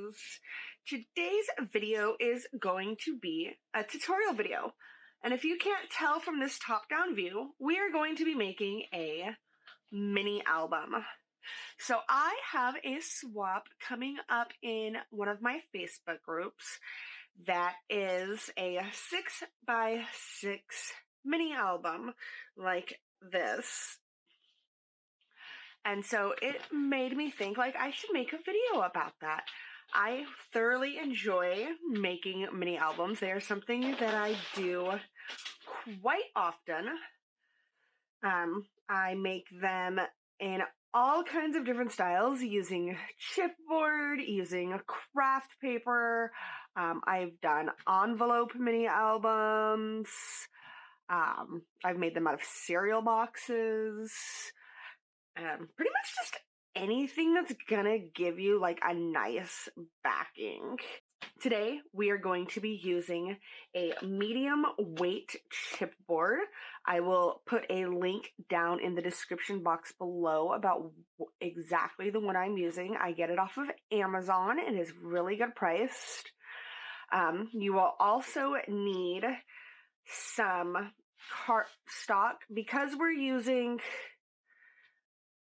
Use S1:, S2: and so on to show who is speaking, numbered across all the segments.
S1: loves. Today's video is going to be a tutorial video. And if you can't tell from this top-down view, we are going to be making a mini album. So I have a swap coming up in one of my Facebook groups that is a 6x6 mini album like this. And so it made me think like I should make a video about that. I thoroughly enjoy making mini albums. They are something that I do quite often. I make them in all kinds of different styles using chipboard, using craft paper. I've done envelope mini albums. I've made them out of cereal boxes. Pretty much just anything that's gonna give you like a nice backing. Today, we are going to be using a medium weight chipboard. I will put a link down in the description box below about exactly the one I'm using. I get it off of Amazon. It is really good priced. You will also need some cardstock because we're using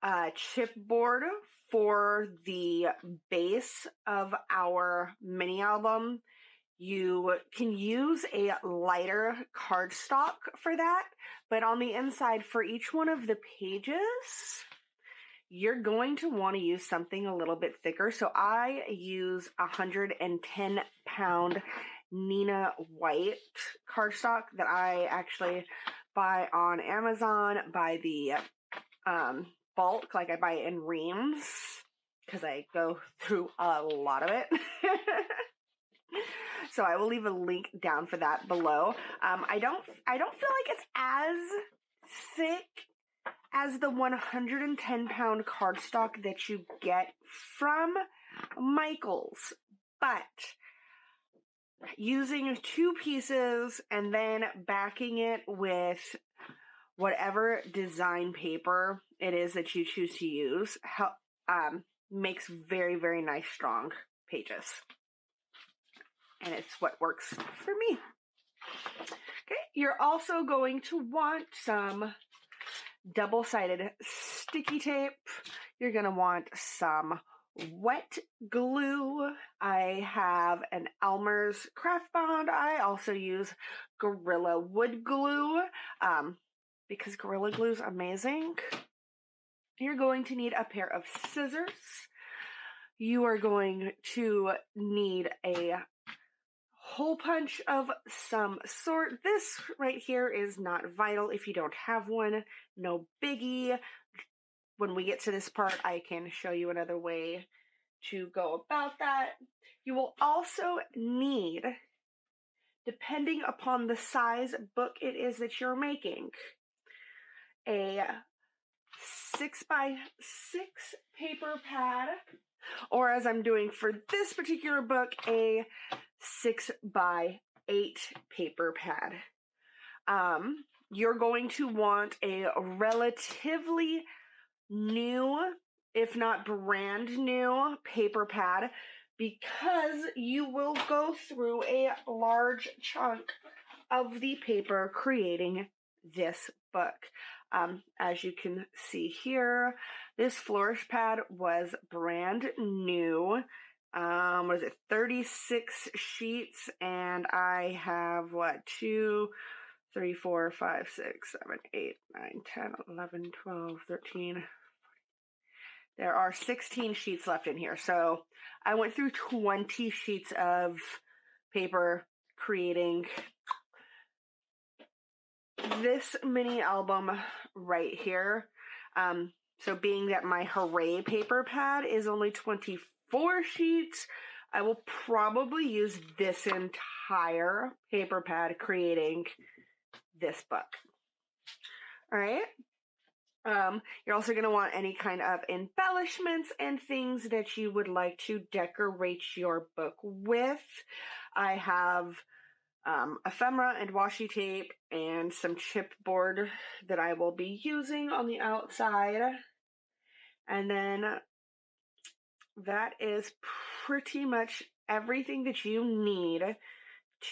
S1: chipboard for the base of our mini album. You can use a lighter cardstock for that, but on the inside for each one of the pages, you're going to want to use something a little bit thicker. So I use 110-pound Nina White cardstock that I actually buy on Amazon by the bulk, like I buy it in reams because I go through a lot of it. So I will leave a link down for that below. I don't feel like it's as thick as the 110-pound cardstock that you get from Michaels, but using two pieces and then backing it with whatever design paper it is that you choose to use, makes very, very nice, strong pages. And it's what works for me. Okay, you're also going to want some double-sided sticky tape. You're going to want some wet glue. I have an Elmer's Craft Bond. I also use Gorilla Wood Glue. Because Gorilla Glue is amazing. You're going to need a pair of scissors. You are going to need a hole punch of some sort. This right here is not vital if you don't have one. No biggie. When we get to this part, I can show you another way to go about that. You will also need, depending upon the size book it is that you're making, a 6x6 paper pad, or as I'm doing for this particular book, a 6x8 paper pad. You're going to want a relatively new, if not brand new, paper pad because you will go through a large chunk of the paper creating this book. As you can see here, this flourish pad was brand new. What is it, 36 sheets, and I have, 2, 3, 4, 5, 6, 7, 8, 9, 10, 11, 12, 13. There are 16 sheets left in here, so I went through 20 sheets of paper creating this mini album right here. So being that my Hooray paper pad is only 24 sheets, I will probably use this entire paper pad creating this book. All right. You're also going to want any kind of embellishments and things that you would like to decorate your book with. I have ephemera and washi tape and some chipboard that I will be using on the outside. And then that is pretty much everything that you need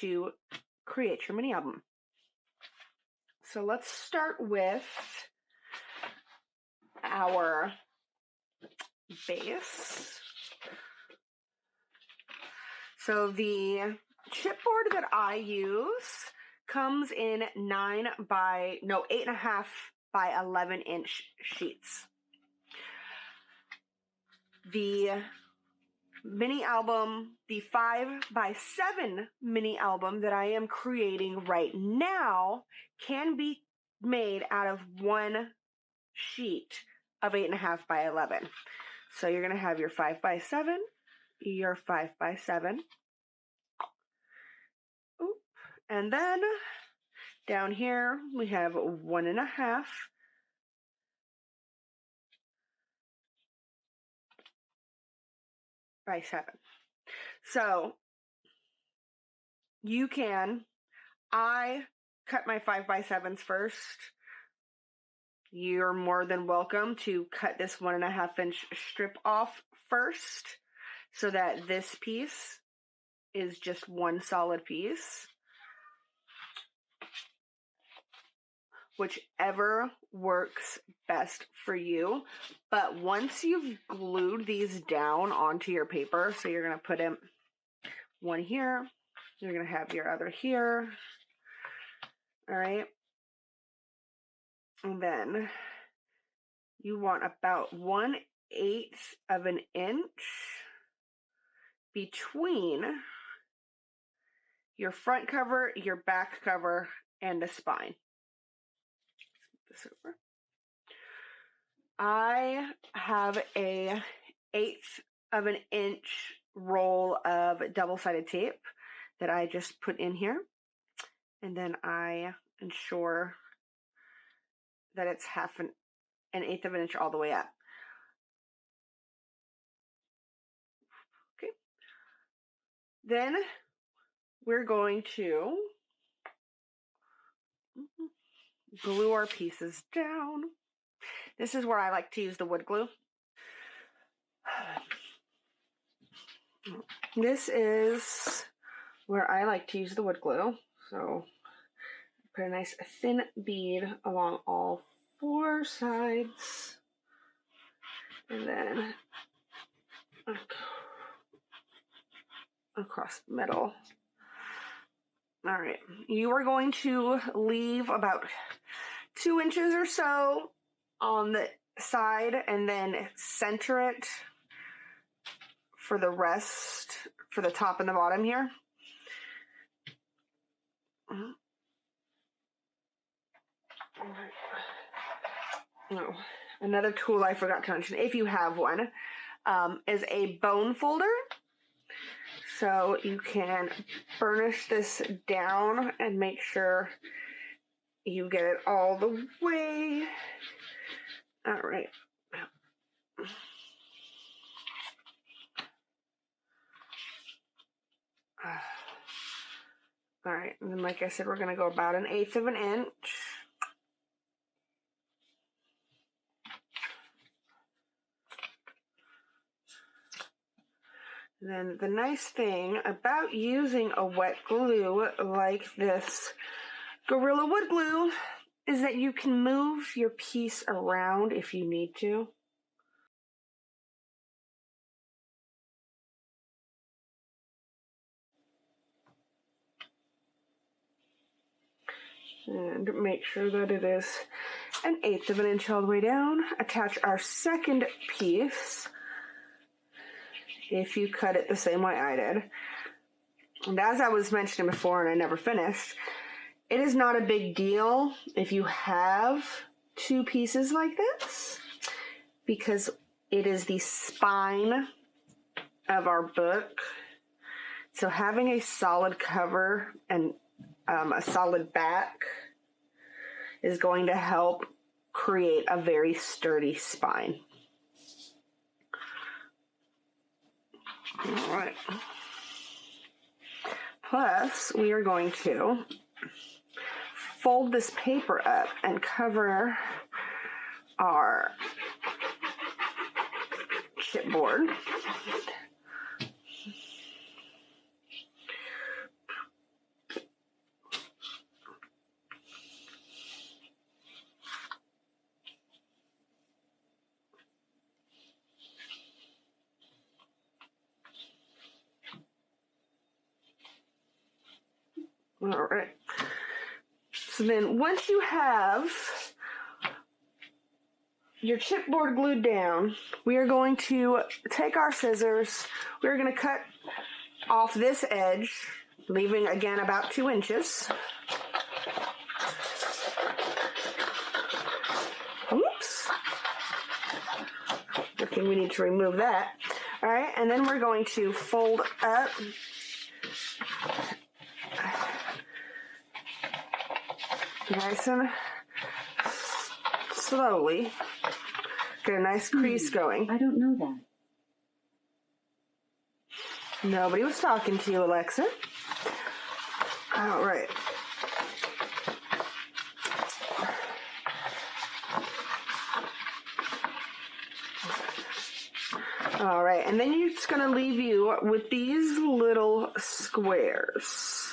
S1: to create your mini album. So let's start with our base. So the chipboard that I use comes in 8.5 by 11 inch sheets. The mini album, the 5 by 7 mini album that I am creating right now can be made out of one sheet of 8.5 by 11. So you're going to have your 5 by 7, your 5 by 7. Oop. And then down here we have 1.5 by 7. So you can, I cut my 5 by 7s first. You're more than welcome to cut this 1.5 inch strip off first so that this piece is just one solid piece. Whichever works best for you. But once you've glued these down onto your paper, so you're going to put in one here, you're going to have your other here, all right? And then you want about 1/8 of an inch between your front cover, your back cover, and the spine. This over. I have a 1/8 of an inch roll of double-sided tape that I just put in here, and then I ensure that it's 1/8 of an inch all the way up. Okay. Then we're going to glue our pieces down. This is where I like to use the wood glue. This is where I like to use the wood glue. So put a nice thin bead along all 4 sides. And then across the middle. All right, you are going to leave about 2 inches or so on the side and then center it for the rest, for the top and the bottom here. Oh, another tool I forgot to mention, if you have one, is a bone folder. So you can burnish this down and make sure you get it all the way. All right. All right, and then like I said, we're going to go about 1/8 of an inch. Then the nice thing about using a wet glue like this Gorilla Wood Glue is that you can move your piece around if you need to. And make sure that it is 1/8 of an inch all the way down. Attach our second piece if you cut it the same way I did. And as I was mentioning before and I never finished, it is not a big deal if you have 2 pieces like this, because it is the spine of our book. So having a solid cover and a solid back is going to help create a very sturdy spine. All right. Plus, we are going to fold this paper up and cover our chipboard. All right. So then once you have your chipboard glued down, we are going to take our scissors. We're going to cut off this edge, leaving again about 2 inches. Oops. Okay, we need to remove that. All right, and then we're going to fold up nice and slowly. Get a nice crease going.
S2: I don't know that.
S1: Nobody was talking to you, Alexa. All right. All right, and then it's going to leave you with these little squares.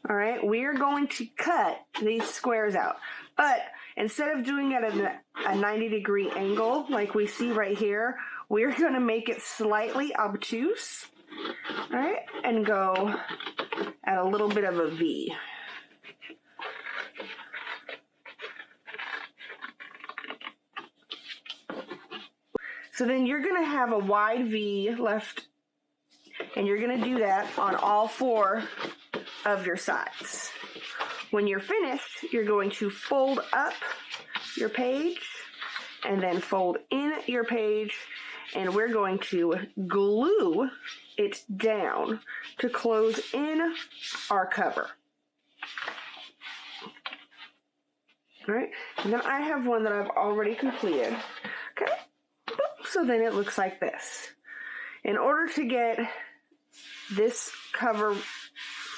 S1: All right, we are going to cut these squares out, but instead of doing it at a 90-degree angle like we see right here, we're going to make it slightly obtuse, all right, and go at a little bit of a V. So then you're going to have a wide V left, and you're going to do that on all 4 of your sides. When you're finished, you're going to fold up your page and then fold in your page, and we're going to glue it down to close in our cover. All right, and then I have one that I've already completed. Okay. So then it looks like this. In order to get this cover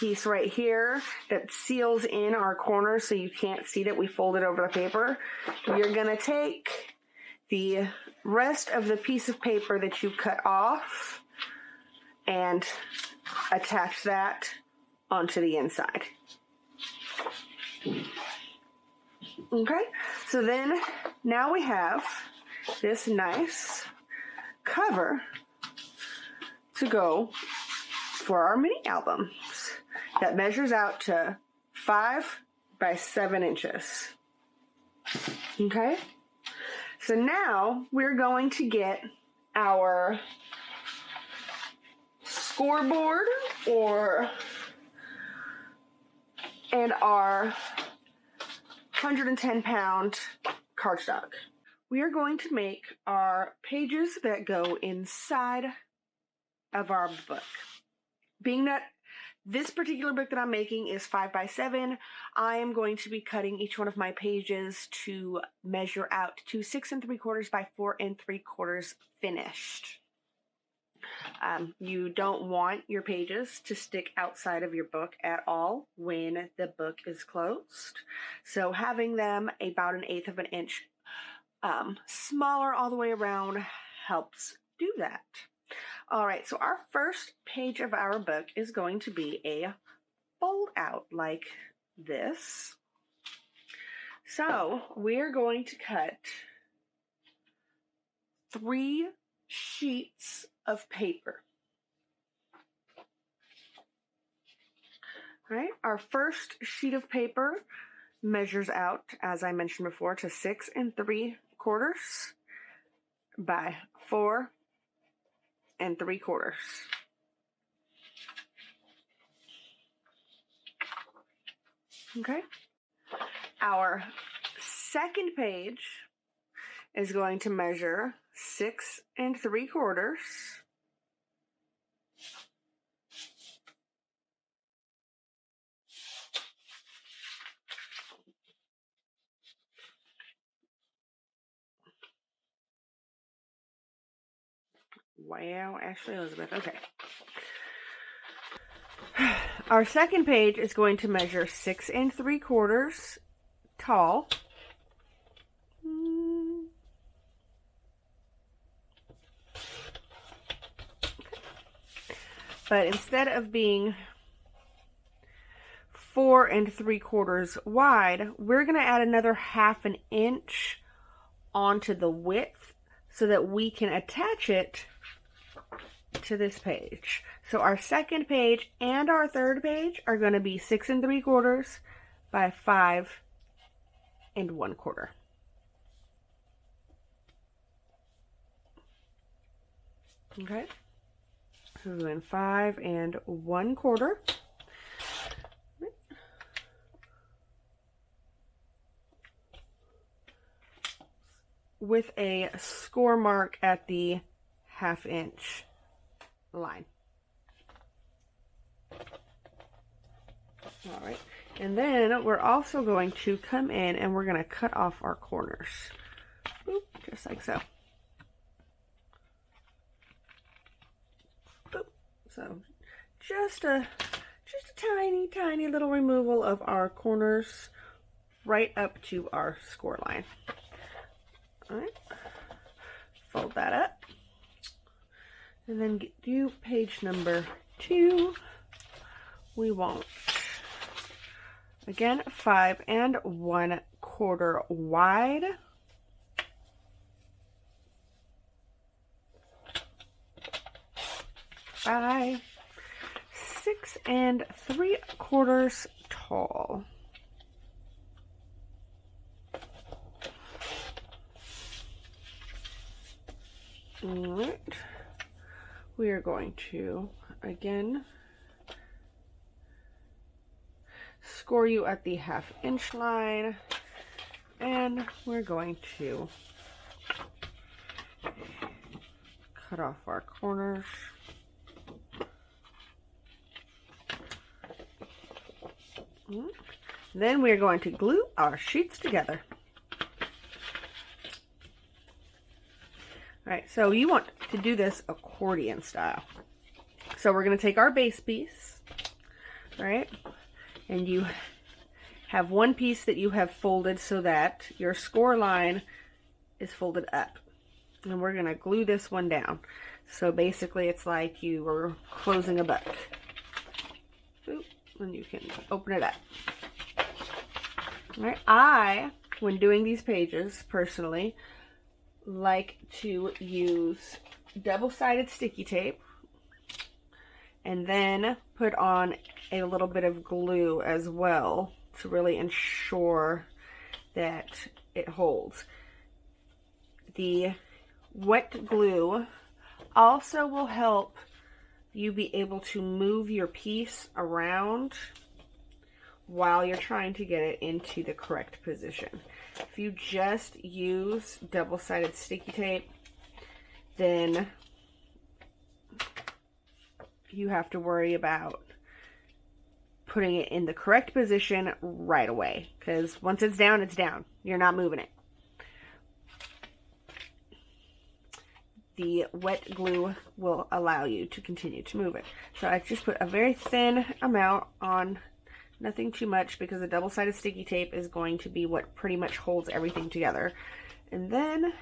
S1: piece right here that seals in our corners so you can't see that we folded over the paper, you're going to take the rest of the piece of paper that you cut off and attach that onto the inside. Okay, so then now we have this nice cover to go for our mini albums that measures out to 5 by 7 inches. Okay, so now we're going to get our scoreboard and our 110-pound cardstock. We are going to make our pages that go inside of our book. Being that this particular book that I'm making is 5 by 7, I am going to be cutting each one of my pages to measure out to 6 3/4 by 4 3/4 finished. You don't want your pages to stick outside of your book at all when the book is closed. So having them about 1/8 of an inch smaller all the way around helps do that. All right, so our first page of our book is going to be a fold out like this. So we're going to cut 3 sheets of paper. All right, our first sheet of paper measures out, as I mentioned before, to 6 3/4 by 4 3/4. Okay. Our second page is going to measure 6 3/4 Wow, Ashley Elizabeth. Okay. Our second page is going to measure 6 3/4 tall. But instead of being 4 3/4 wide, we're going to add another 1/2 inch onto the width so that we can attach it to this page. So our second page and our third page are going to be 6 3/4 by 5 1/4. Okay, so we're doing 5 1/4. With a score mark at the 1/2 inch line. All right, and then we're also going to come in and we're going to cut off our corners. Boop, just like so. Boop. So just a tiny little removal of our corners right up to our score line. All right, fold that up, and then do page number 2. We want, again, 5 1/4 wide. By 6 3/4 tall. Alright, we are going to, again, score you at the 1/2 inch line, and we're going to cut off our corners. Then we're going to glue our sheets together. All right, so you want to do this accordion style. So we're going to take our base piece, right? And you have one piece that you have folded so that your score line is folded up. And we're going to glue this one down. So basically it's like you were closing a book. Boop, and you can open it up. All right, when doing these pages, personally, like to use double-sided sticky tape and then put on a little bit of glue as well to really ensure that it holds. The wet glue also will help you be able to move your piece around while you're trying to get it into the correct position. If you just use double-sided sticky tape, then you have to worry about putting it in the correct position right away, because once it's down, it's down. You're not moving it. The wet glue will allow you to continue to move it. So I just put a very thin amount on, nothing too much, because the double-sided sticky tape is going to be what pretty much holds everything together. And then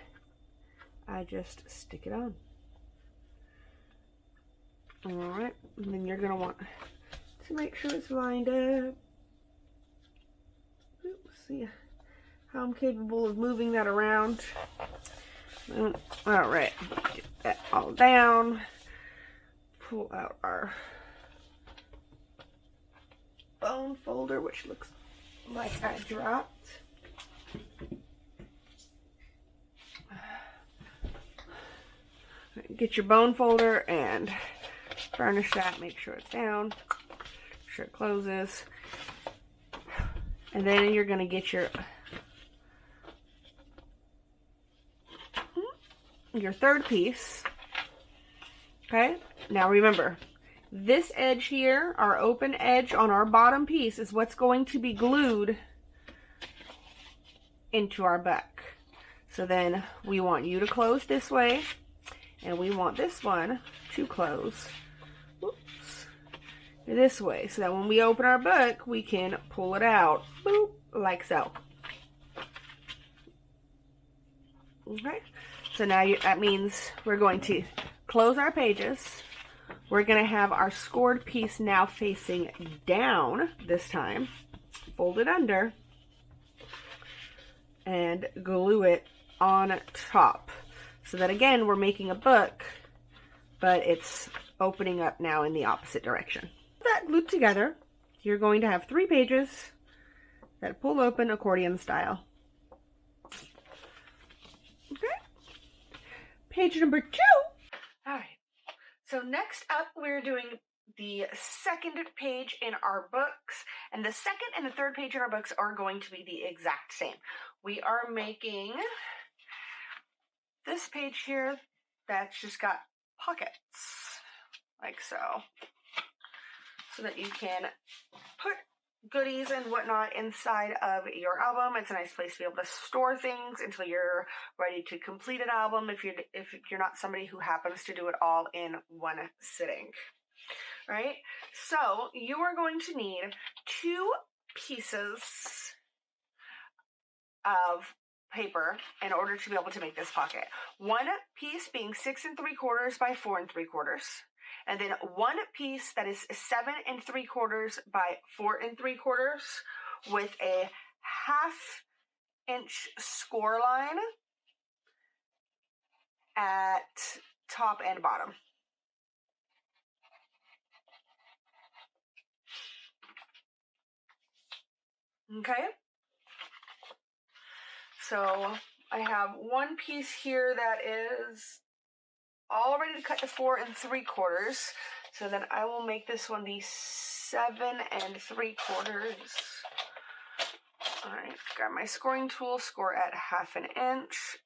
S1: I just stick it on. Alright, and then you're going to want to make sure it's lined up. Let's see how I'm capable of moving that around. Alright, get that all down. Pull out our bone folder, which looks like I dropped. Get your bone folder and burnish that, make sure it's down, make sure it closes. And then you're going to get your third piece. Okay, now remember, this edge here, our open edge on our bottom piece, is what's going to be glued into our buck. So then we want you to close this way, and we want this one to close, whoops, this way, so that when we open our book, we can pull it out, boop, like so. Okay, so now that means we're going to close our pages. We're going to have our scored piece now facing down this time, fold it under, and glue it on top. So that again, we're making a book but it's opening up now in the opposite direction. That glued together, you're going to have 3 pages that pull open accordion style. Okay. Page number 2. All right. So next up, we're doing the second page in our books, and the second and the third page in our books are going to be the exact same. We are making this page here that's just got pockets, like so that you can put goodies and whatnot inside of your album. It's a nice place to be able to store things until you're ready to complete an album if you're not somebody who happens to do it all in one sitting. Right? So you are going to need 2 pieces of paper in order to be able to make this pocket. One piece being 6 3/4 by 4 3/4, and then one piece that is 7 3/4 by 4 3/4 with a 1/2 inch score line at top and bottom. Okay, so I have one piece here that is all ready to cut to 4 3/4. So then I will make this one the 7 3/4. All right, grab my scoring tool, score at 1/2 inch,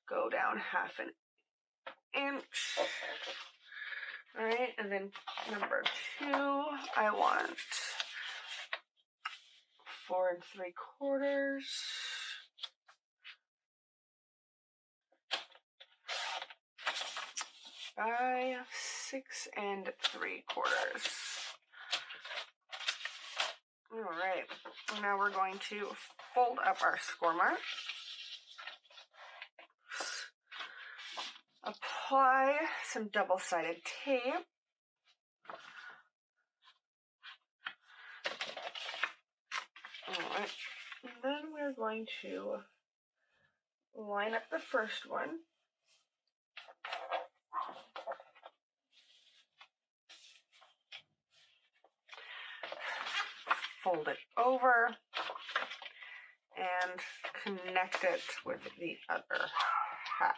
S1: go down 1/2 inch. All right, and then number 2, I want 4 3/4 by 6 3/4. All right, now we're going to fold up our score mark, apply some double-sided tape, all right, and then we're going to line up the first one, fold it over, and connect it with the other half.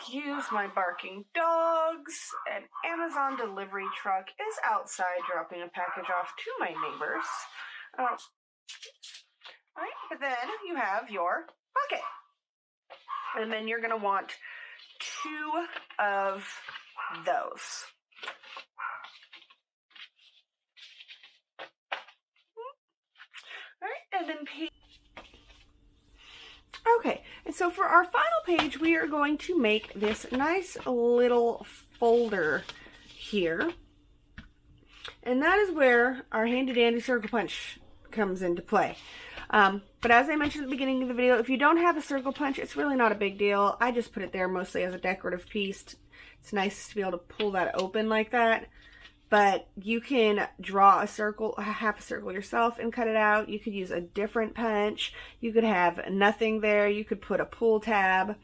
S1: Excuse my barking dogs. An Amazon delivery truck is outside dropping a package off to my neighbors. Alright, but then you have your bucket. And then you're going to want 2 of those. Alright, and then okay, and so for our final page, we are going to make this nice little folder here. And that is where our handy dandy circle punch comes into play. But as I mentioned at the beginning of the video, if you don't have a circle punch, it's really not a big deal. I just put it there mostly as a decorative piece. It's nice to be able to pull that open like that. But you can draw a circle, half a circle yourself and cut it out. You could use a different punch. You could have nothing there. You could put a pull tab.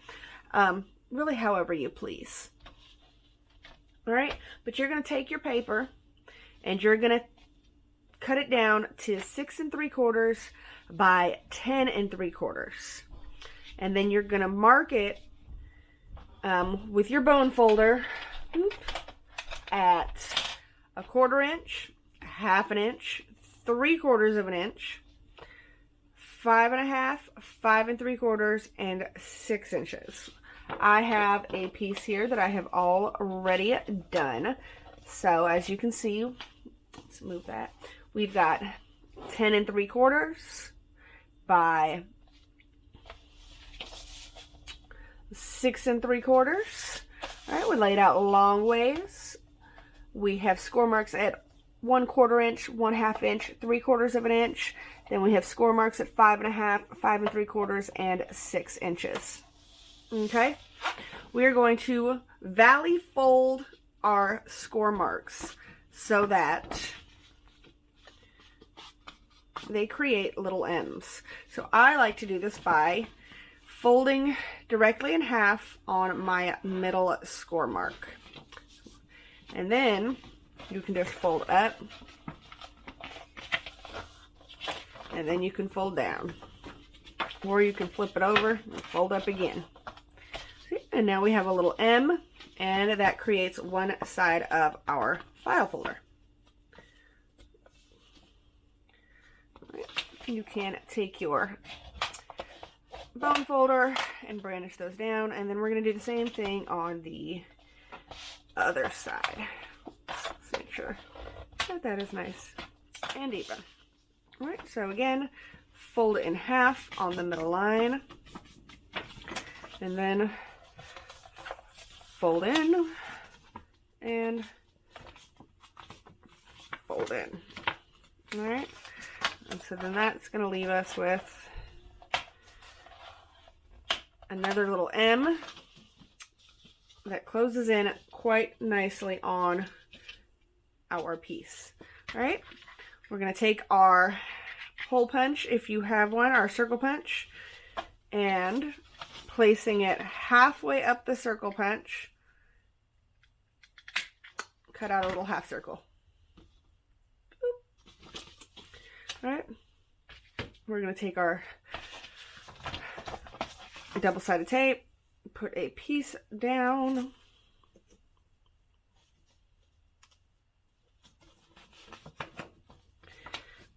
S1: Really however you please. Alright, but you're going to take your paper and you're going to cut it down to 6 3/4 by 10 3/4. And then you're going to mark it with your bone folder at 1/4 inch, 1/2 inch, 3/4 inch, 5 1/2, 5 3/4, and 6 inches. I have a piece here that I have already done. So as you can see, let's move that. We've got 10 3/4 by 6 3/4. All right, we laid out long ways. We have score marks at 1/4 inch, 1/2 inch, 3/4 inch. Then we have score marks at 5 1/2, 5 3/4, and 6 inches. Okay, we are going to valley fold our score marks so that they create little M's. So I like to do this by folding directly in half on my middle score mark. And then you can just fold up, and then you can fold down. Or you can flip it over and fold up again. See? And now we have a little M, and that creates one side of our file folder. You can take your bone folder and brandish those down, and then we're going to do the same thing on the other side. Let's make sure that that is nice and even. All right, so again, fold it in half on the middle line, and then fold in and fold in. All right, and so then that's going to leave us with another little M that closes in quite nicely on our piece. All right, we're going to take our hole punch, if you have one, our circle punch, and placing it halfway up the circle punch, cut out a little half circle. All right, we're going to take our double-sided tape, put a piece down,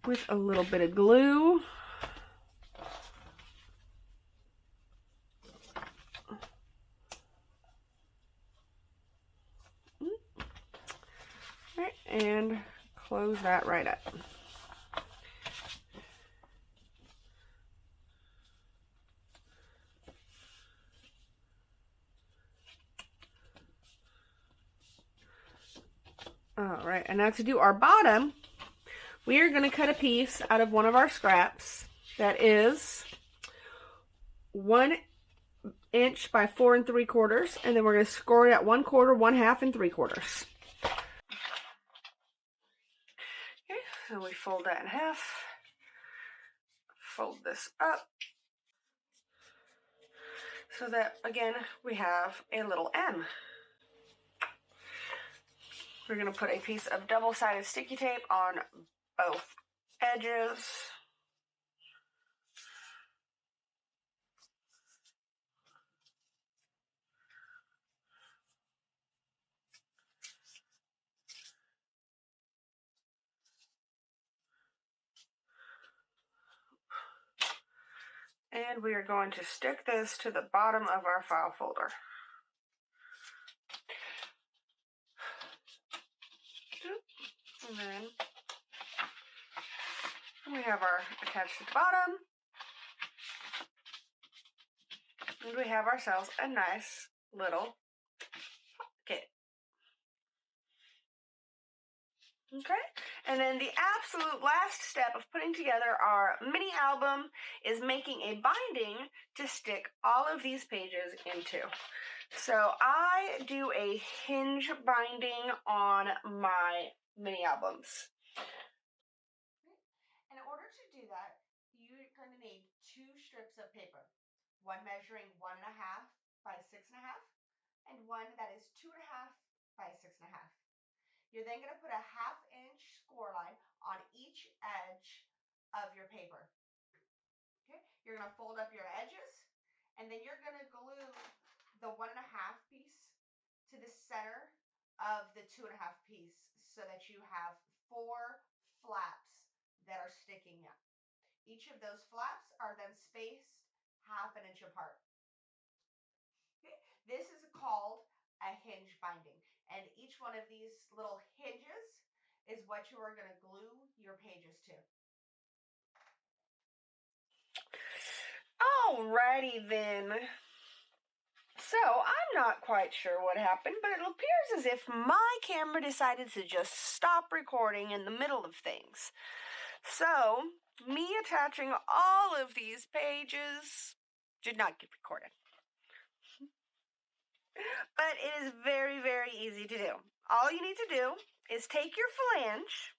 S1: with a little bit of glue. Right, and close that right up. All right, and now to do our bottom, we are going to cut a piece out of one of our scraps that is 1 inch by 4 3/4, and then we're going to score it at 1/4, 1/2, and 3/4. Okay, so we fold that in half, fold this up, so that again we have a little M. We're going to put a piece of double-sided sticky tape on both edges. And we are going to stick this to the bottom of our file folder. And then we have our attached to the bottom. And we have ourselves a nice little pocket. Okay, and then the absolute last step of putting together our mini album is making a binding to stick all of these pages into. So I do a hinge binding on my mini albums. In order to do that, you're going to need 2 strips of paper, one measuring 1.5 by 6.5, and one that is 2.5 by 6.5. You're then going to put a 1/2 inch score line on each edge of your paper. Okay, you're going to fold up your edges, and then you're going to glue the 1.5 piece to the center of the 2.5 piece so that you have 4 flaps that are sticking out. Each of those flaps are then spaced 1/2 inch apart. Okay, this is called a hinge binding, and each one of these little hinges is what you are going to glue your pages to. Alrighty then. So, I'm not quite sure what happened, but it appears as if my camera decided to just stop recording in the middle of things. So, me attaching all of these pages did not get recorded. But it is very, very easy to do. All you need to do is take your flange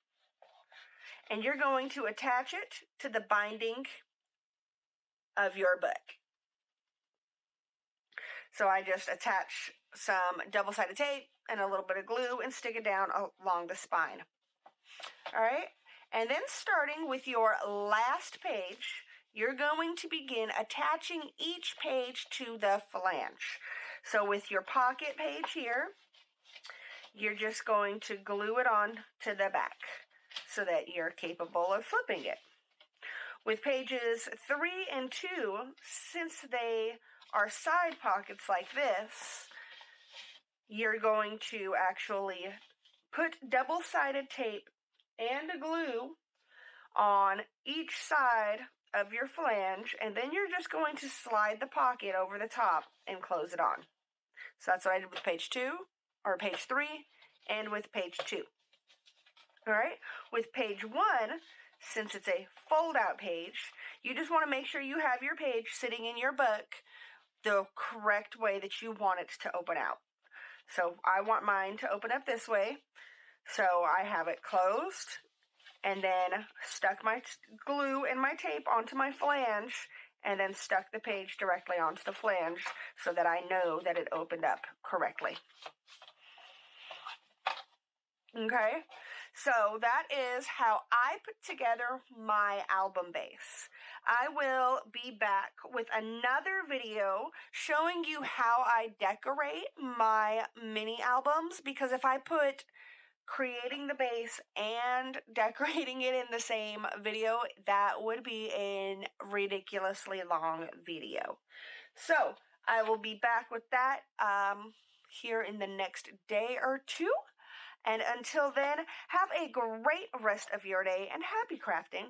S1: and you're going to attach it to the binding of your book. So I just attach some double-sided tape and a little bit of glue and stick it down along the spine. All right, and then starting with your last page, you're going to begin attaching each page to the flange. So with your pocket page here, you're just going to glue it on to the back so that you're capable of flipping it. With pages 3 and 2, since they are side pockets like this, you're going to actually put double-sided tape and glue on each side of your flange, and then you're just going to slide the pocket over the top and close it on. So that's what I did with page 2, or page 3, and with page 2. All right, with page 1, since it's a fold-out page, you just want to make sure you have your page sitting in your book the correct way that you want it to open out. So I want mine to open up this way. So I have it closed and then stuck my glue and my tape onto my flange and then stuck the page directly onto the flange so that I know that it opened up correctly. Okay, so that is how I put together my album base. I will be back with another video showing you how I decorate my mini albums, because if I put creating the base and decorating it in the same video, that would be a ridiculously long video. So I will be back with that here in the next day or two. And until then, have a great rest of your day and happy crafting.